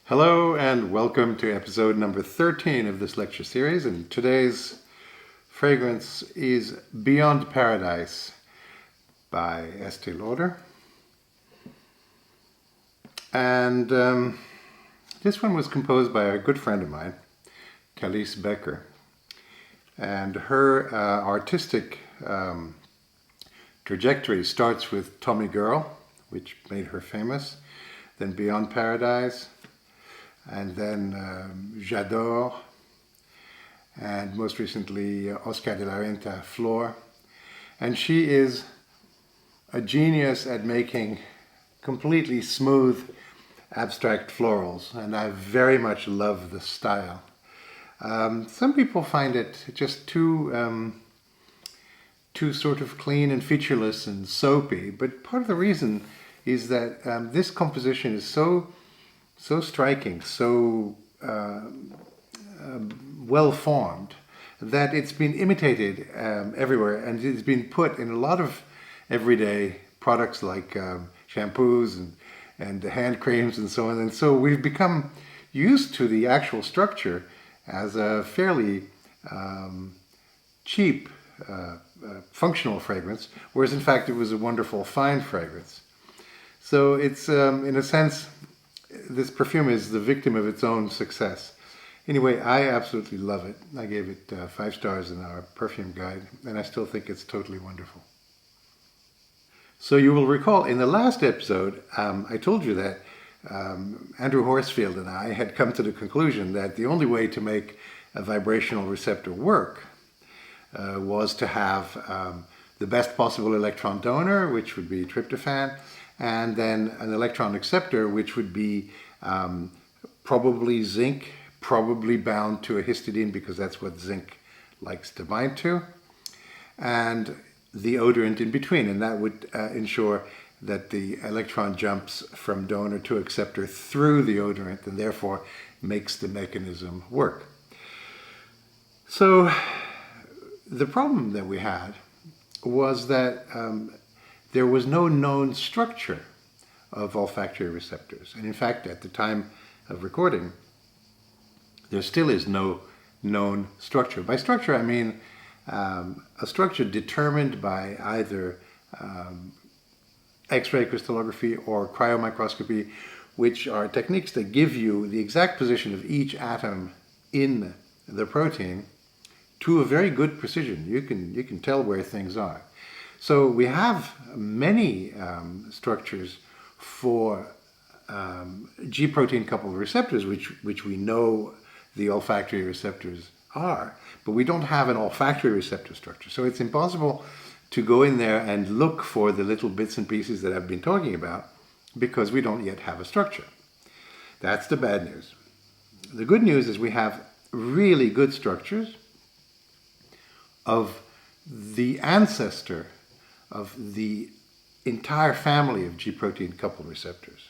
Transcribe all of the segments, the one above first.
Hello and welcome to episode number 13 of this lecture series, and today's fragrance is Beyond Paradise by Estee Lauder. And this one was composed by a good friend of mine, Calise Becker. And her artistic trajectory starts with Tommy Girl, which made her famous, then Beyond Paradise, and then J'adore, and most recently Oscar de la Renta, Flor. And she is a genius at making completely smooth abstract florals, and I very much love the style. Some people find it just too sort of clean and featureless and soapy, but part of the reason is that this composition is so striking, so well formed, that it's been imitated everywhere, and it's been put in a lot of everyday products like shampoos and hand creams and so on. And so we've become used to the actual structure as a fairly cheap functional fragrance, whereas in fact it was a wonderful fine fragrance. So it's in a sense, this perfume is the victim of its own success. Anyway, I absolutely love it. I gave it 5 stars in our perfume guide, and I still think it's totally wonderful. So you will recall in the last episode, I told you that Andrew Horsfield and I had come to the conclusion that the only way to make a vibrational receptor work was to have the best possible electron donor, which would be tryptophan, and then an electron acceptor, which would be probably zinc, probably bound to a histidine, because that's what zinc likes to bind to, and the odorant in between, and that would ensure that the electron jumps from donor to acceptor through the odorant, and therefore makes the mechanism work. So the problem that we had was that there was no known structure of olfactory receptors. And in fact, at the time of recording, there still is no known structure. By structure, I mean a structure determined by either X-ray crystallography or cryomicroscopy, which are techniques that give you the exact position of each atom in the protein to a very good precision. You can tell where things are. So we have many structures for G protein coupled receptors, which we know the olfactory receptors are, but we don't have an olfactory receptor structure. So it's impossible to go in there and look for the little bits and pieces that I've been talking about, because we don't yet have a structure. That's the bad news. The good news is we have really good structures of the ancestor of the entire family of G protein coupled receptors.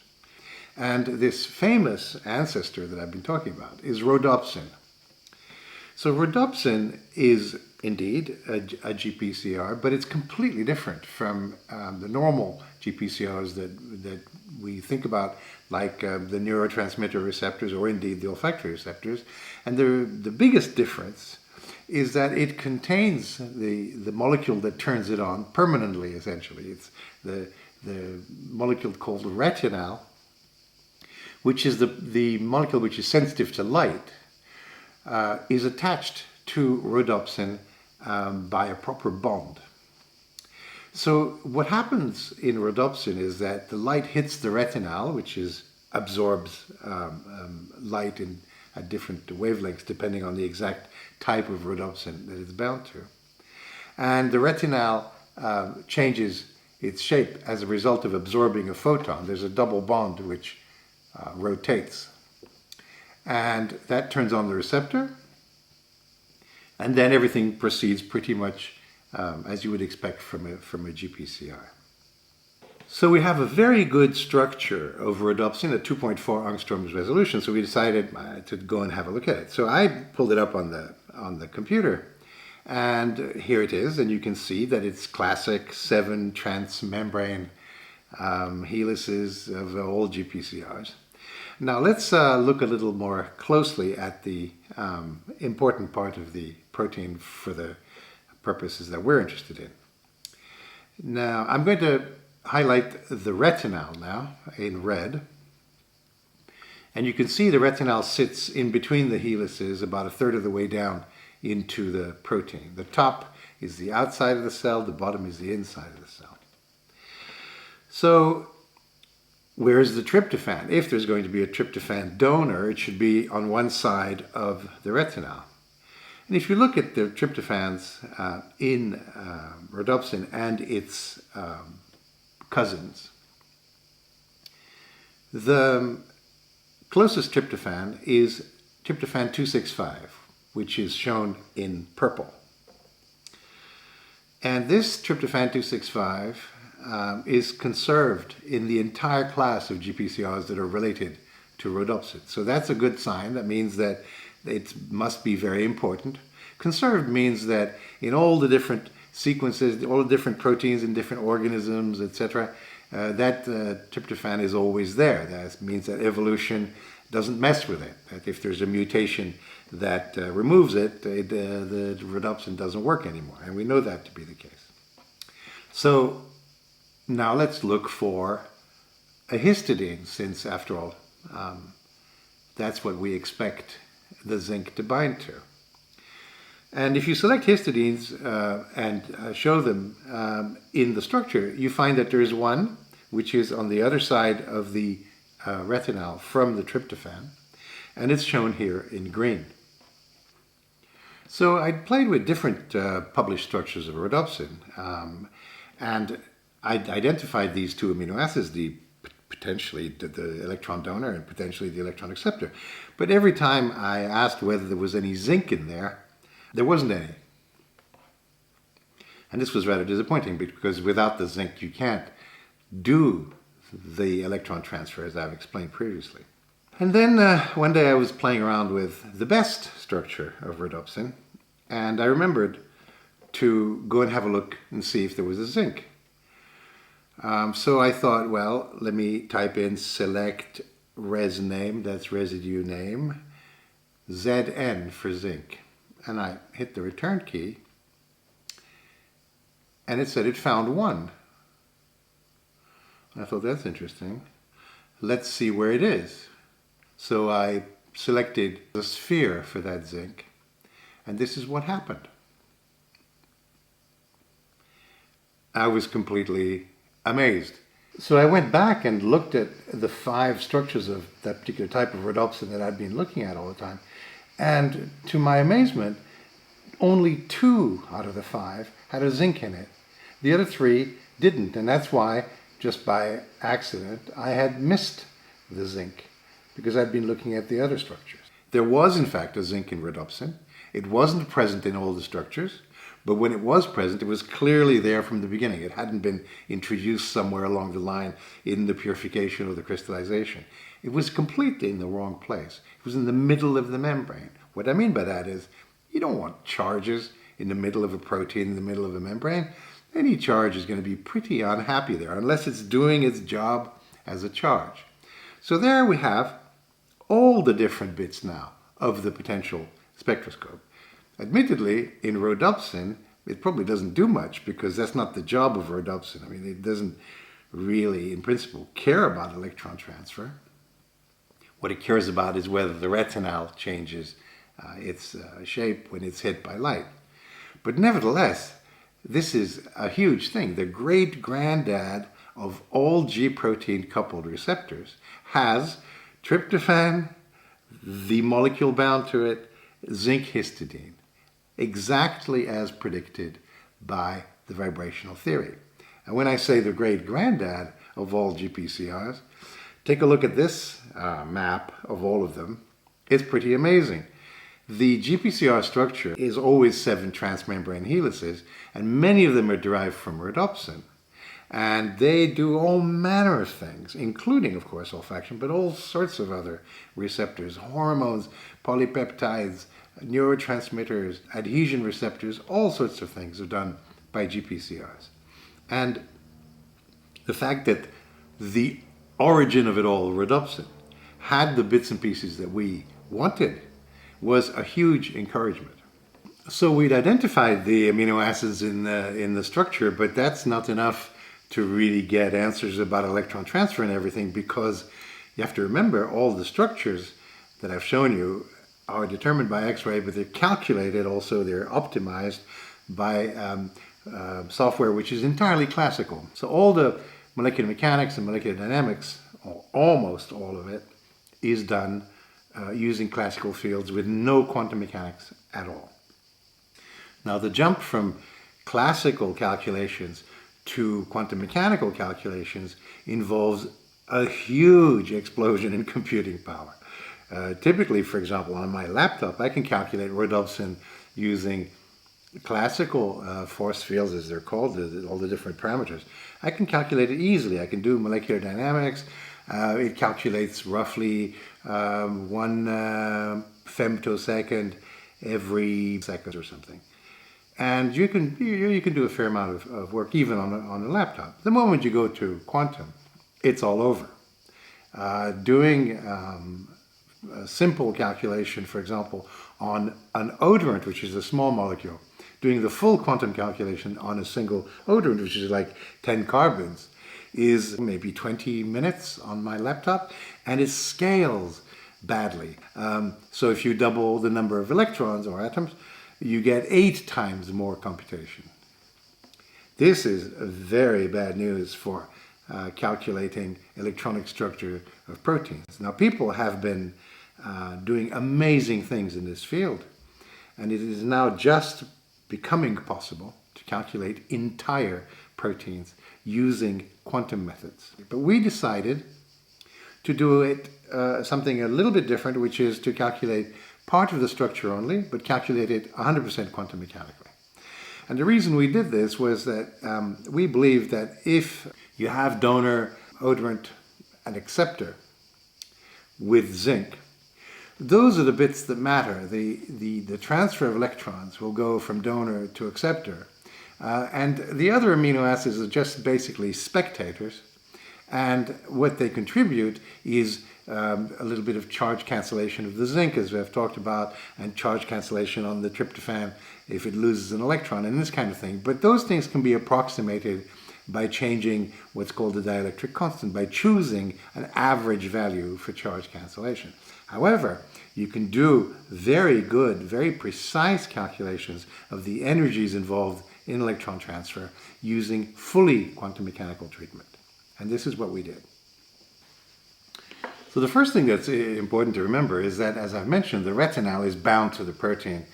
And this famous ancestor that I've been talking about is Rhodopsin. So Rhodopsin is indeed a GPCR, but it's completely different from the normal GPCRs that we think about, like the neurotransmitter receptors or indeed the olfactory receptors. And the biggest difference is that it contains the molecule that turns it on permanently, essentially. It's the molecule called retinal, which is the molecule which is sensitive to light, is attached to rhodopsin by a proper bond. So what happens in rhodopsin is that the light hits the retinal, which absorbs light at different wavelengths depending on the exact type of rhodopsin that it's bound to. And the retinal changes its shape as a result of absorbing a photon. There's a double bond which rotates. And that turns on the receptor. And then everything proceeds pretty much as you would expect from a GPCR. So we have a very good structure of rhodopsin at 2.4 angstroms resolution, so we decided to go and have a look at it. So I pulled it up on the computer, and here it is, and you can see that it's classic 7 transmembrane helices of all GPCRs. Now let's look a little more closely at the important part of the protein for the purposes that we're interested in. Now I'm going to highlight the retinal now in red. And you can see the retinal sits in between the helices about a third of the way down into the protein. The top is the outside of the cell, the bottom is the inside of the cell. So where's the tryptophan? If there's going to be a tryptophan donor, it should be on one side of the retinal. And if you look at the tryptophans in rhodopsin and its cousins, the closest tryptophan is tryptophan 265, which is shown in purple. And this tryptophan 265 is conserved in the entire class of GPCRs that are related to rhodopsin. So that's a good sign. That means that it must be very important. Conserved means that in all the different sequences, all the different proteins in different organisms, etc., that tryptophan is always there. That means that evolution doesn't mess with it. That if there's a mutation that removes it, the rhodopsin doesn't work anymore. And we know that to be the case. So now let's look for a histidine, since after all, that's what we expect the zinc to bind to. And if you select histidines and show them in the structure, you find that there is one which is on the other side of the retinal from the tryptophan, and it's shown here in green. So I played with different published structures of rhodopsin, and I identified these two amino acids, potentially the electron donor and potentially the electron acceptor. But every time I asked whether there was any zinc in there, there wasn't any. And this was rather disappointing, because without the zinc you can't do the electron transfer, as I've explained previously. And then one day I was playing around with the best structure of rhodopsin, and I remembered to go and have a look and see if there was a zinc. So I thought, well, let me type in select res name, that's residue name, ZN for zinc. And I hit the return key, and it said it found one. I thought, that's interesting. Let's see where it is. So I selected the sphere for that zinc, and this is what happened. I was completely amazed. So I went back and looked at the 5 structures of that particular type of rhodopsin that I'd been looking at all the time. And to my amazement, only 2 out of the 5 had a zinc in it. The other 3 didn't, and that's why, just by accident, I had missed the zinc, because I'd been looking at the other structures. There was, in fact, a zinc in rhodopsin. It wasn't present in all the structures, but when it was present, it was clearly there from the beginning. It hadn't been introduced somewhere along the line in the purification or the crystallization. It was completely in the wrong place. It was in the middle of the membrane. What I mean by that is, you don't want charges in the middle of a protein, in the middle of a membrane. Any charge is going to be pretty unhappy there, unless it's doing its job as a charge. So there we have all the different bits now of the potential spectroscope. Admittedly, in rhodopsin, it probably doesn't do much, because that's not the job of rhodopsin. I mean, it doesn't really, in principle, care about electron transfer. What it cares about is whether the retinal changes its shape when it's hit by light. But nevertheless, this is a huge thing. The great granddad of all G protein coupled receptors has tryptophan, the molecule bound to it, zinc histidine, exactly as predicted by the vibrational theory. And when I say the great granddad of all GPCRs, take a look at this map of all of them. It's pretty amazing. The GPCR structure is always 7 transmembrane helices, and many of them are derived from rhodopsin. And they do all manner of things, including, of course, olfaction, but all sorts of other receptors, hormones, polypeptides, neurotransmitters, adhesion receptors, all sorts of things are done by GPCRs. And the fact that the origin of it all, rhodopsin, had the bits and pieces that we wanted was a huge encouragement. So we'd identified the amino acids in the structure, but that's not enough to really get answers about electron transfer and everything, because you have to remember all the structures that I've shown you are determined by X-ray, but they're calculated also, they're optimized by software which is entirely classical. So all the molecular mechanics and molecular dynamics, or almost all of it, is done using classical fields with no quantum mechanics at all. Now the jump from classical calculations to quantum mechanical calculations involves a huge explosion in computing power. Typically, for example, on my laptop, I can calculate Rhodopsin using classical force fields, as they're called, all the different parameters. I can calculate it easily. I can do molecular dynamics. It calculates roughly 1 femtosecond every second or something. And you can do a fair amount of work even on a laptop. The moment you go to quantum, it's all over. Doing a simple calculation, for example, on an odorant, which is a small molecule, doing the full quantum calculation on a single odorant, which is like 10 carbons, is maybe 20 minutes on my laptop, and it scales badly. So if you double the number of electrons or atoms, you get 8 times more computation. This is very bad news for calculating electronic structure of proteins. Now, people have been doing amazing things in this field, and it is now just becoming possible to calculate entire proteins using quantum methods. But we decided to do it something a little bit different, which is to calculate part of the structure only, but calculate it 100% quantum mechanically. And the reason we did this was that we believe that if you have donor, odorant, and acceptor with zinc, those are the bits that matter. The transfer of electrons will go from donor to acceptor. And the other amino acids are just basically spectators. And what they contribute is a little bit of charge cancellation of the zinc, as we've talked about, and charge cancellation on the tryptophan if it loses an electron, and this kind of thing. But those things can be approximated by changing what's called the dielectric constant, by choosing an average value for charge cancellation. However, you can do very good, very precise calculations of the energies involved in electron transfer using fully quantum mechanical treatment. And this is what we did. So the first thing that's important to remember is that, as I've mentioned, the retinal is bound to the protein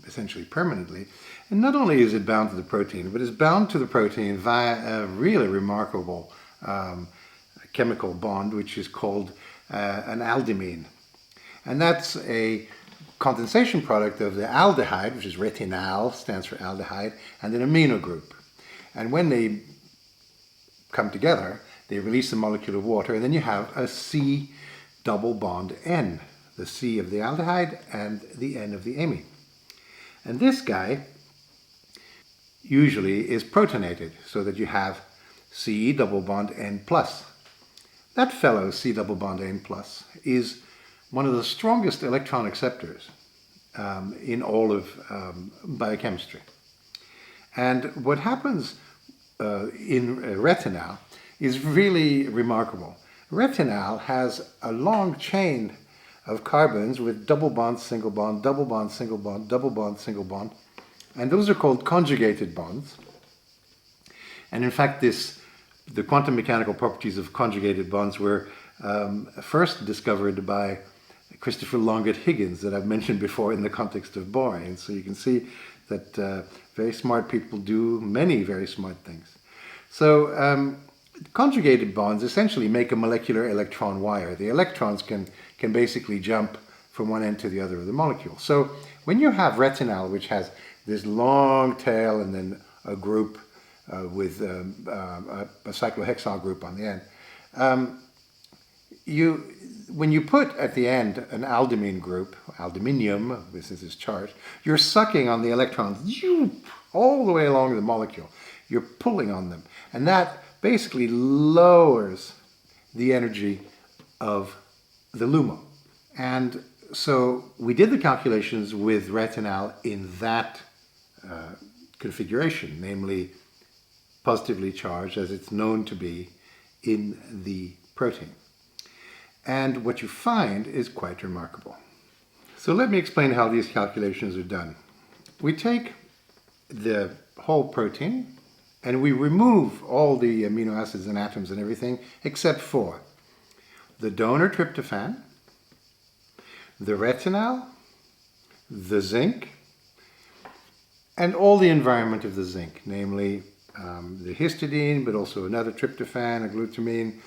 essentially permanently. And not only is it bound to the protein, but it's bound to the protein via a really remarkable chemical bond, which is called an aldimine. And that's a condensation product of the aldehyde, which is retinal, stands for aldehyde, and an amino group. And when they come together, they release a molecule of water, and then you have a C double bond N, the C of the aldehyde and the N of the amine. And this guy usually is protonated, so that you have C double bond N plus. That fellow, C double bond N plus, is one of the strongest electron acceptors in all of biochemistry. And what happens in retinal is really remarkable. Retinal has a long chain of carbons with double bond, single bond, double bond, single bond, double bond, single bond. And those are called conjugated bonds. And in fact, the quantum mechanical properties of conjugated bonds were first discovered by Christopher Longet Higgins, that I've mentioned before in the context of boring. So you can see that very smart people do many very smart things. So conjugated bonds essentially make a molecular electron wire. The electrons can basically jump from one end to the other of the molecule. So when you have retinal, which has this long tail and then a group with a cyclohexyl group on the end, when you put at the end an aldimine group, aluminium, this is its charge, you're sucking on the electrons all the way along the molecule. You're pulling on them. And that basically lowers the energy of the LUMO. And so we did the calculations with retinal in that configuration, namely positively charged as it's known to be in the protein. And what you find is quite remarkable. So let me explain how these calculations are done. We take the whole protein and we remove all the amino acids and atoms and everything except for the donor tryptophan, the retinal, the zinc, and all the environment of the zinc, namely the histidine, but also another tryptophan, a glutamine,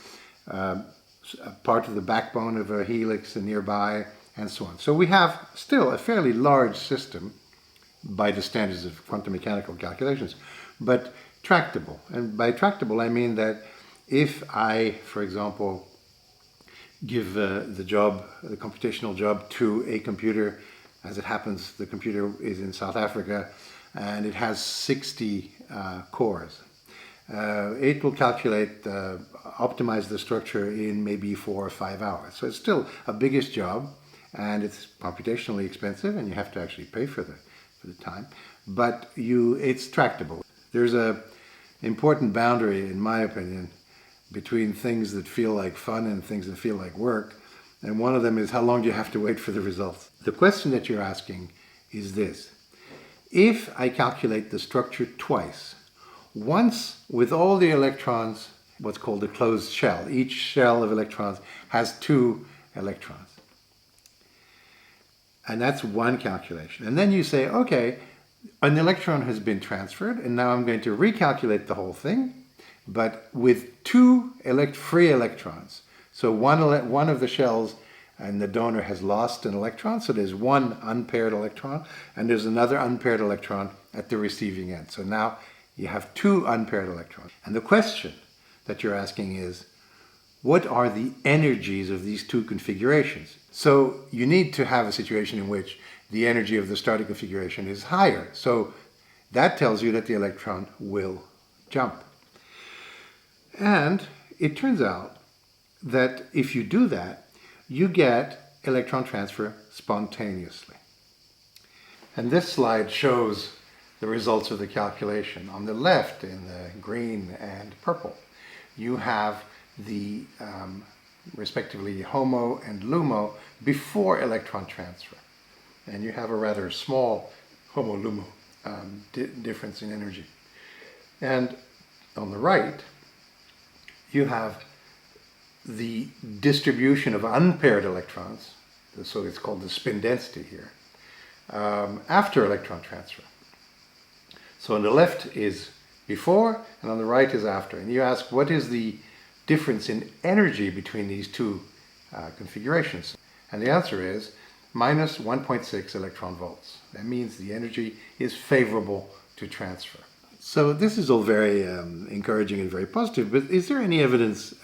a part of the backbone of a helix nearby, and so on. So we have still a fairly large system by the standards of quantum mechanical calculations, but tractable. And by tractable, I mean that if I, for example, give the computational job to a computer, as it happens, the computer is in South Africa, and it has 60 cores. It will calculate, optimize the structure in maybe 4 or 5 hours. So it's still a biggish job, and it's computationally expensive, and you have to actually pay for the time. But it's tractable. There's an important boundary, in my opinion, between things that feel like fun and things that feel like work. And one of them is how long do you have to wait for the results? The question that you're asking is this. If I calculate the structure twice, once with all the electrons, what's called a closed shell, each shell of electrons has 2 electrons. And that's one calculation. And then you say, okay, an electron has been transferred, and now I'm going to recalculate the whole thing, but with 2 free electrons. So one of the shells and the donor has lost an electron, so there's one unpaired electron, and there's another unpaired electron at the receiving end. So now you have 2 unpaired electrons. And the question that you're asking is, what are the energies of these 2 configurations? So you need to have a situation in which the energy of the starting configuration is higher. So that tells you that the electron will jump. And it turns out that if you do that, you get electron transfer spontaneously. And this slide shows the results of the calculation. On the left, in the green and purple, you have the respectively HOMO and LUMO before electron transfer. And you have a rather small HOMO-LUMO difference in energy. And on the right, you have the distribution of unpaired electrons, so it's called the spin density here, after electron transfer. So on the left is before, and on the right is after. And you ask, what is the difference in energy between these 2 configurations? And the answer is minus 1.6 electron volts. That means the energy is favorable to transfer. So this is all very encouraging and very positive, but is there any evidence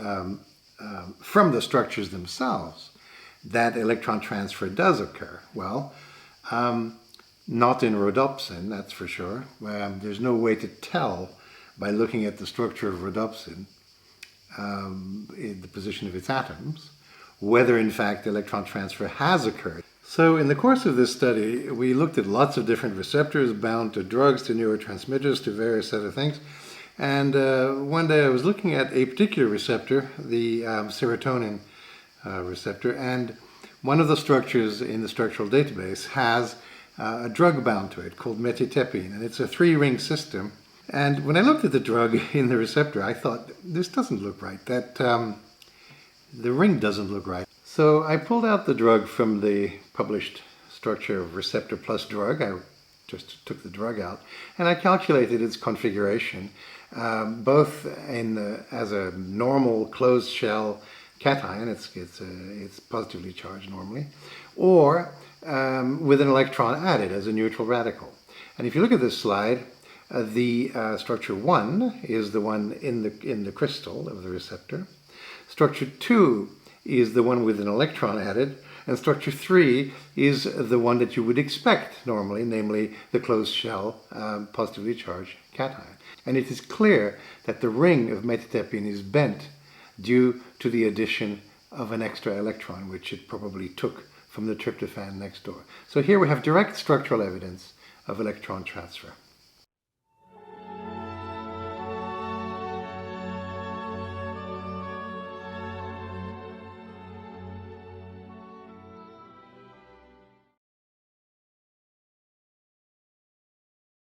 from the structures themselves that electron transfer does occur? Well, not in Rhodopsin, that's for sure. There's no way to tell by looking at the structure of Rhodopsin, in the position of its atoms, whether in fact electron transfer has occurred. So in the course of this study, we looked at lots of different receptors bound to drugs, to neurotransmitters, to various other things. And one day I was looking at a particular receptor, the serotonin receptor, and one of the structures in the structural database has a drug bound to it called metitepine, and it's a 3-ring system. And when I looked at the drug in the receptor, I thought, this doesn't look right, that the ring doesn't look right. So I pulled out the drug from the published structure of receptor plus drug. I just took the drug out, and I calculated its configuration, both as a normal closed shell cation, it's positively charged normally, or with an electron added as a neutral radical. And if you look at this slide, the structure 1 is the one in the crystal of the receptor. Structure 2 is the one with an electron added, and structure 3 is the one that you would expect normally, namely the closed shell positively charged cation. And it is clear that the ring of metitepine is bent due to the addition of an extra electron, which it probably took from the tryptophan next door. So here we have direct structural evidence of electron transfer.